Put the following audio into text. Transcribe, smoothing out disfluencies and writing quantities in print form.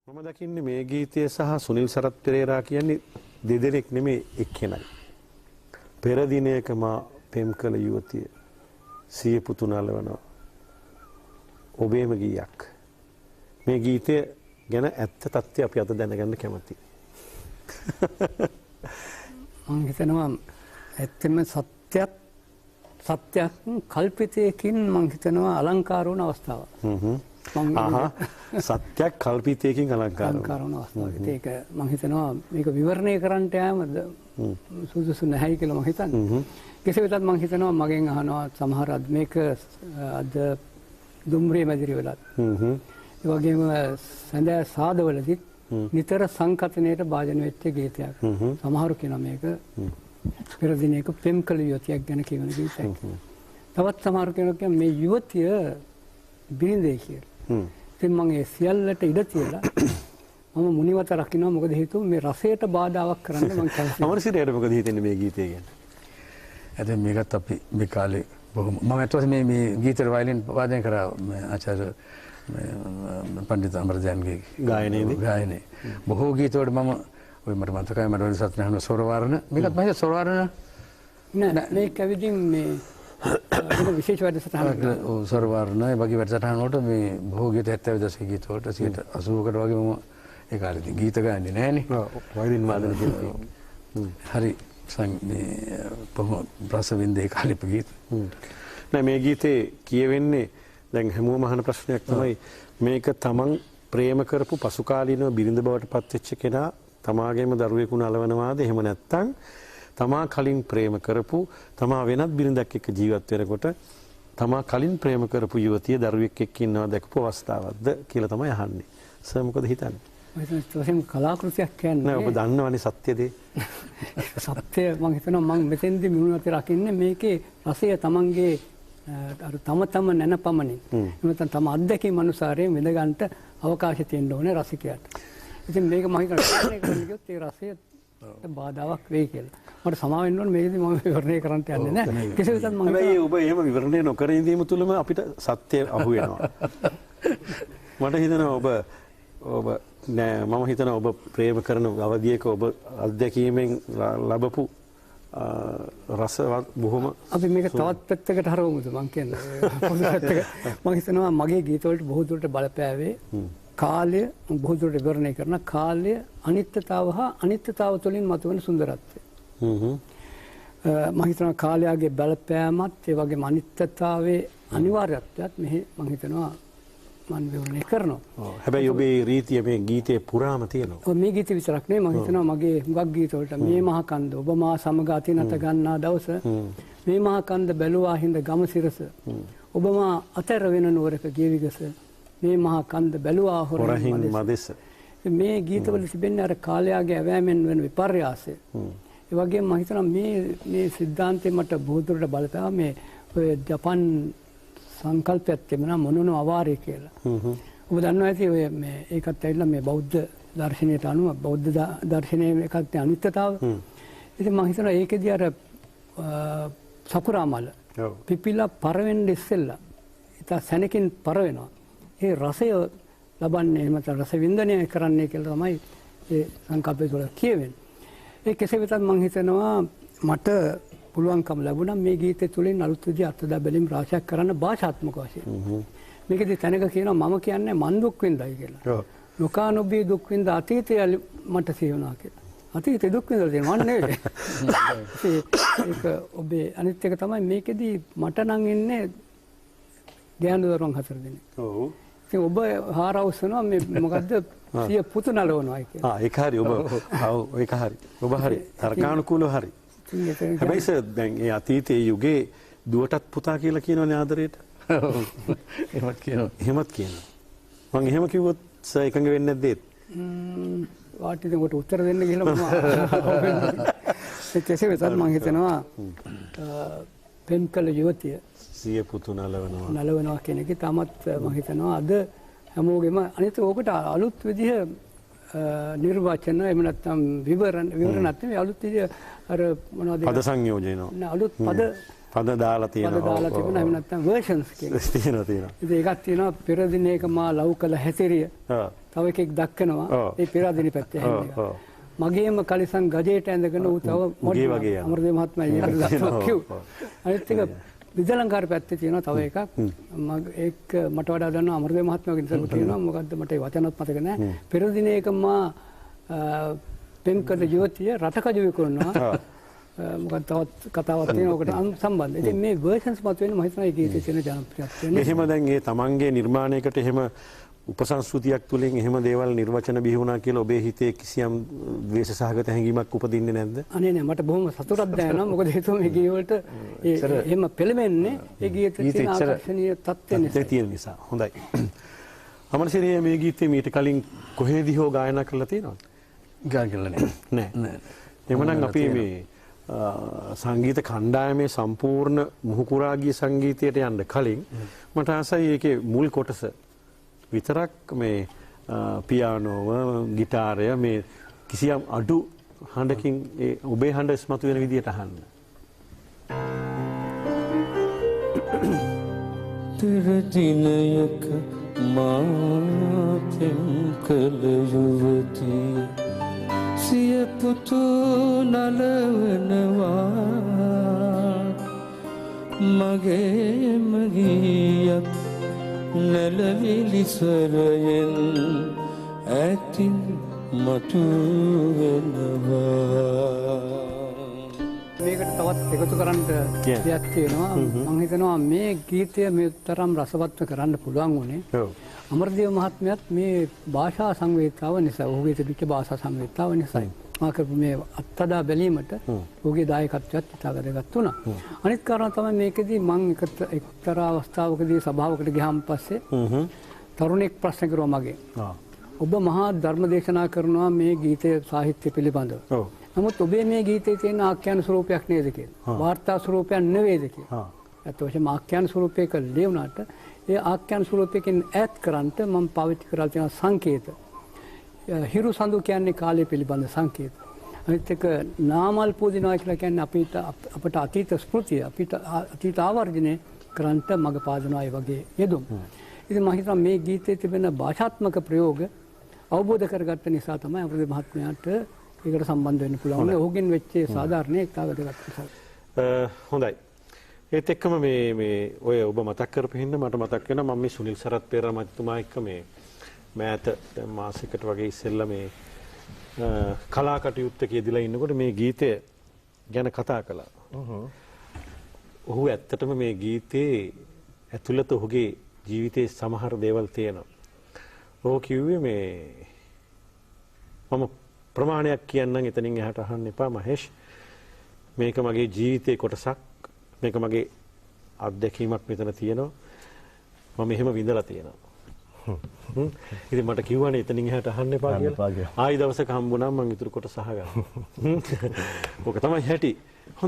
මම දකින්නේ මේ ගීතය සහ සුනිල් සරත් පෙරේරා කියන්නේ දෙදෙනෙක් නෙමෙයි එක්කෙනයි. පෙර දිනයක මා පෙම් කළ යුවතිය සිය පුතු නලවනවා. ඔබේම ගීයක්. මේ ගීතය ගැන ඇත්ත තත්ත්වය අපි අද දැනගන්න කැමතියි. මම හිතනවා ඇත්තම සත්‍යයක් කල්පිතයකින් මම හිතනවා අලංකාර වුණ අවස්ථාවක්. සත්‍යයක් කල්පිතයකින් අලංකාර වුණ අවස්ථාවක්. ඒක මම හිතනවා මේක විවරණය කරන්නට යෑමද සුදුසු නැහැ කියලා මම හිතන්නේ. කෙසේ වෙතත් මම හිතනවා මගෙන් අහනවා සමහර මේක අද දුම්රිය මැදිරි වෙලත්. ඒ වගේම සඳහා සාදවලදීත් නිතර සංකතනයට භාජන වෙච්ච ගීතයක්. සමහරු කියනවා මේක පෙර දිනයක පෙම් කළ යුවතියක් ගැන කියවන ගීතයක්. තවත් සමහරු කියනවා මේ යුවතිය බිරිඳේ කියලා. ඉතින් මම ඒ සියල්ලට ඉඩ තියලා මම මුනිවත රකින්නවා. මොකද හේතුව මේ රසයට බාධාවක් කරන්න මම කැමතියි. අමරසිරියට මොකද හිතෙන්නේ මේ ගීතය ගැන? ඇතැම් මේකත් අපි මේ කාලේ බොහොම මම අතවස මේ ගීතේ වයලින් වාදනය කරා ආචාර්ය පණ්ඩිත අමරජයන්ගේ ගායනයේ බොහෝ ගීතවල මම ඔය මට මතකයි මට වෙන සත් නැහැ සොරවර්ණ මේකත් මම සොරවර්ණ නෑ මේක ඇවිදින් මේ විශේෂ වැඩසටහනක් ඔව් සොරවර්ණ ඒ වගේ වැඩසටහන වලට මේ බොහෝ ගීත 70 දශකයේ ගීත වලට 80කට වගේ මම ඒ කාලේදී ගීත ගාන්නේ නෑනේ වයලින් වාදන කරලා හරි බොහොම රසවින්දේ කාලෙක ගීත නෑ මේ ගීතේ කියවෙන්නේ දැන් හැමෝම අහන ප්‍රශ්නයක් තමයි මේක තමන් ප්‍රේම කරපු පසුකාලීනව බිරිඳ බවට පත්වෙච්ච කෙනා තමාගේම දරුවෙකු නලවනවාද එහෙම නැත්නම් තමා කලින් ප්‍රේම කරපු තමා වෙනත් බිරිඳක් එක්ක ජීවත් වෙනකොට තමා කලින් ප්‍රේම කරපු යුවතිය දරුවෙක් එක්ක ඉන්නවා දැකපු අවස්ථාවක්ද කියලා තමයි අහන්නේ. සර් මොකද හිතන්නේ? මම කලාකෘතියක් කියන්නේ නෑ ඔබ දන්නවනේ සත්‍ය දේ. සත්‍ය මම හිතනවා මම මෙතෙන්දී මුණුවත රකින්නේ මේකේ රසය තමන්ගේ තම නැනපමණින් එතන තම අත්දැකීම් අනුසාරයෙන් විඳ ගන්නට අවකාශය තියෙන්න ඕනේ රසිකයාට. ඉතින් මේක මම හිතනවා ඒ රසයට බාධාවක් වෙයි කියලා. මට සමා වෙන්න ඕනේ මේකදී මම විවරණය කරන්න යන්නේ නැහැ. කෙසේ වෙතත් මම හැබැයි ඔබ එහෙම විවරණය නොකර ඉඳීම තුලම අපිට සත්‍ය අහු වෙනවා. මට හිතෙනවා ඔබ නෑ මම හිතනවා ඔබ ප්‍රේම කරන අවධියක ඔබ අත්දැකීමෙන් ලැබපු රසවත් බොහොම අපි මේක තවත් පැත්තකට හරවමුද මම කියන්නේ පොදු පැත්තක මම හිතනවා මගේ ගීතවලට බොහෝ දුරට බලපෑවේ කාලය බොහෝ දුරට විවරණය කරන කාලය අනිත්‍යතාව හා අනිත්‍යතාව තුළින් මතුවෙන සුන්දරත්වය. මම හිතනවා කාලයගේ බලපෑමත් ඒ වගේම අනිත්‍යතාවයේ අනිවාර්යත්වයත් මෙහි මම හිතනවා මම විවරණය කරනවා. හැබැයි ඔබේ රීතිය මේ ගීතේ පුරාම තියෙනවා. ඔව් මේ ගීතේ විතරක් නෙවෙයි මම හිතනවා මගේ හුඟක් ගීතවලට මේ මහ කන්ද ඔබ මා සමග අතිනත ගන්නා දවස මේ මහ කන්ද බැලුවා හිඳ ගම සිරස ඔබ මා අතර වෙන නුවරක ගියවිගස මේ මහ කන්ද බැලුවා හොරහින් මදෙස මේ ගීතවල තිබෙන්නේ අර කාලයාගේ ඇවෑමෙන් වෙන විපර්යාසය. ඒ වගේම මම හිතනවා මේ සිද්ධාන්තේ මට බොහෝ දුරට බලපෑවා මේ ඔය ජපන් සංකල්පයක් තිබුණා මොනන අවාරය කියලා. ඔබ දන්නවා ඇති ඔය මේ ඒකත් ඇවිල්ලා මේ බෞද්ධ දර්ශනයට අනුව බෞද්ධ දර්ශනයේ එකත් අනිත්‍යතාව. ඉතින් මම හිතනවා ඒකෙදී අර සකුරා මල පිපිලා පරවෙන්න ඉස්සෙල්ලා ඊට සැනකින් පර වෙනවා. ඒ රසය ලබන්නේ එහෙම නැත්නම් රස වින්දනය කරන්නේ කියලා තමයි ඒ සංකල්පය තුළ කියවෙන්නේ. ඒ කෙසේ වෙතත් මම හිතනවා මට පුළුවන්කම ලැබුණා මේ ගීතය තුළින් අලුත් විදිහේ අර්ථ බැලීම් රාශියක් කරන්න භාෂාත්මක වශයෙන්. මේකෙදි තැනක කියනවා මම කියන්නේ මන් දුක් විඳයි කියලා. නොකානොබ්බේ දුක් විඳ අතීතය මට සිහිවුණා කියලා. අතීතේ දුක් විඳලා තියෙනවා මන් නෙවෙයි. ඒක ඔබේ අනිත් එක තමයි මේකෙදි මට නම් ඉන්නේ ගෑනු දරුවන් 4 දෙනෙක්. ඔව්. ඉතින් ඔබ හාරවසනවා මේ මොකද්ද සිය පුතු නලවනවා කියලා. ඒක හරි ඔබ ඔව් ඒක හරි. ඔබ හරි. තර්කානුකූලව හරි. හැබැයි සර් දැන් ඒ අතීතයේ යුගයේ දුවටත් පුතා කියලා කියනවනේ ආදරේට. එහෙමත් කියනවා. එහෙමත් කියනවා. මම එහෙම කිව්වොත් සර් එකඟ වෙන්නේ නැද්ද? වාටිට කොට උත්තර දෙන්න කියලා මම කෙසේ වෙතත් මම හිතනවා පෙම් කළ යුවතිය සිය පුතු නලවනවා කියන එක තමත් මම හිතනවා අද හැමෝගෙම අනිත් ඕකට අලුත් විදිහ නිර්වචන එහෙම නැත්නම් විවරණ නැත්නම් අලුත් විදිහ අර මොනවද පද සංයෝජන අලුත් පද පද දාලා පද තියෙනවා. දාලා තිබුණා. එහෙම නැත්නම් versions කියලා. තියෙනවා. ඉතින් ඒකක් තියෙනවා පෙර දිනයක මා ලව් කළ හැසිරිය. ඔව්. තව එකෙක් දක්කනවා. ඒ පෙර දින පැත්තේ ඔව්. හැන්නේ. ඔව්. මගේම කලිසම් ගජේට ඇඳගෙන ඌ තව උගේ වගේ යනවා. අමරදේව මහත්මයා ඒකට දක්වලා කිව්වා. අනිත් එක විදලංකාර පැත්තේ තියෙනවා තව එකක්. ඒක මට වඩා දන්නවා අමරදේව මහත්මයාගේ නිසා කියනවා. මොකද්ද මට ඒ වචනත් මතක නැහැ. පෙර දිනයක මා පෙම්කඩ යුවතිය රටකජු විකුණනවා. මොකක්ද තවත් කතාවක් තියෙනවා ඔකට සම්බන්ධ. ඉතින් මේ versions මත වෙන මම හිතනවා ඒ ගීතයේ තියෙන ජනප්‍රියත්වය. එහෙම දැන් ඒ තමන්ගේ නිර්මාණයකට එහෙම උපසංස්කෘතියක් තුලින් එහෙම දේවල් නිර්වචන බිහි වුණා කියලා ඔබේ හිතේ කිසියම් ද්වේෂ සහගත හැඟීමක් උපදින්නේ නැද්ද? අනේ නෑ මට බොහොම සතුටක් දැනෙනවා. මොකද හේතුව මේ ගීත වලට එහෙම පෙළඹෙන්නේ ඒ ගීතයේ තියෙන ආකර්ෂණීය තත්ත්ව නිසා. තියෙන නිසා. හොඳයි. අමරසිරිය මේ ගීතේ මීට කලින් කොහෙදී හෝ ගායනා කරලා තියෙනවද? ගායනා කරලා නෑ. නෑ. එhmenan අපි මේ සංගීත කණ්ඩායමේ සම්පූර්ණ මුහුකුරා ගිය සංගීතයට යන්න කලින් මට ආසයි ඒකේ මුල් කොටස විතරක් මේ පියානෝව ගිටාරය මේ කිසියම් අඩු හඬකින් ඒ ඔබේ හඬ ස්මතු වෙන විදියට අහන්න. තිරදිනයක මාතෙන් කළ යුවතිය සිය පුතු නලවනවා මගේම ගීයක් නැලවිලි ස්වරයෙන් ඇතින් මතු වෙනවා. මේකට තවත් එකතු කරන්න දෙයක් තියෙනවා. මම හිතනවා මේ ගීතය මේ තරම් රසවත්ව කරන්න පුළුවන් වුණේ ඔව්. අමරදේව මහත්මයාත් මේ භාෂා සංවේදතාව නිසා ඔහුගේ තිබිච්ච භාෂා සංවේදතාව නිසායි. මා කරපු මේ අත්දැක බැලීමට ඔහුගේ දායකත්වයත් ඉතා වැදගත් වුණා. අනිත් කාරණා තමයි මේකෙදී මම එක්තරා අවස්ථාවකදී සභාවකට ගියාම පස්සේ තරුණෙක් ප්‍රශ්න කරුවා මගේ. ඔබ මහා ධර්ම දේශනා කරනවා මේ ගීතයේ සාහිත්‍ය පිළිබඳව. ඔව්. නමුත් ඔබේ මේ ගීතයේ තියෙන ආඛ්‍යාන ස්වරූපයක් නේද කියලා. වාර්තා ස්වරූපයක් නෙවෙයිද කියලා. ඒත් ඔය ආඛ්‍යාන ස්වරූපයක ලියුණාට ඒ ආඛ්‍යාන ස්වරූපයකින් ඈත් කරන්ට මම පාවිච්චි කරලා තියෙන සංකේත. හිරු සඳු කියන්නේ කාලය පිළිබඳ සංකේත. අනිත් එක නාමල් පූජිනවා කියලා කියන්නේ අපට අතීත ස්මෘතිය අපිට අතීත ආවර්ජනය කරන්ට මඟ පාදනවා ඒ වගේ යෙදුම්. ඉතින් මම හිතනවා මේ ගීතයේ තිබෙන භාෂාත්මක ප්‍රයෝග අවබෝධ කරගත්ත නිසා තමයි අපේ මහත්මයාට ඒකට සම්බන්ධ වෙන්න පුළුවන්. ඔහුගෙන් වෙච්ච සාධාරණ ඒකාගත නිසා. හොඳයි. ඒත් එක්කම මේ ඔය ඔබ මතක් කරපු හින්දා මට මතක් වෙනවා මම මේ සුනිල් සරත් පෙරේරා මහත්මයා එක්ක මේ මෑත මාසයකට වගේ ඉස්සෙල්ලා මේ කලා කටයුත්තක යෙදලා ඉන්නකොට මේ ගීතය ගැන කතා කළා. ඔහු ඇත්තටම මේ ගීතේ ඇතුළත ඔහුගේ ජීවිතයේ සමහර දේවල් තියෙනවා. ඔහු කිව්වේ මේ මම ප්‍රමාණයක් කියන්නම් එතනින් එහාට අහන්න එපා මහේෂ්. මේක මගේ ජීවිතේ කොටසක්. මේක මගේ අත්දැකීමක් මෙතන තියෙනවා. මම එහෙම විඳලා තියෙනවා. ඉතින් මට කිව්වනේ එතනින් එහාට අහන්න එපා කියලා. ආයි දවසක හම්බුනනම් මම ඊටු කොටස අහගන්නවා. ඕක තමයි හැටි. හොඳයි.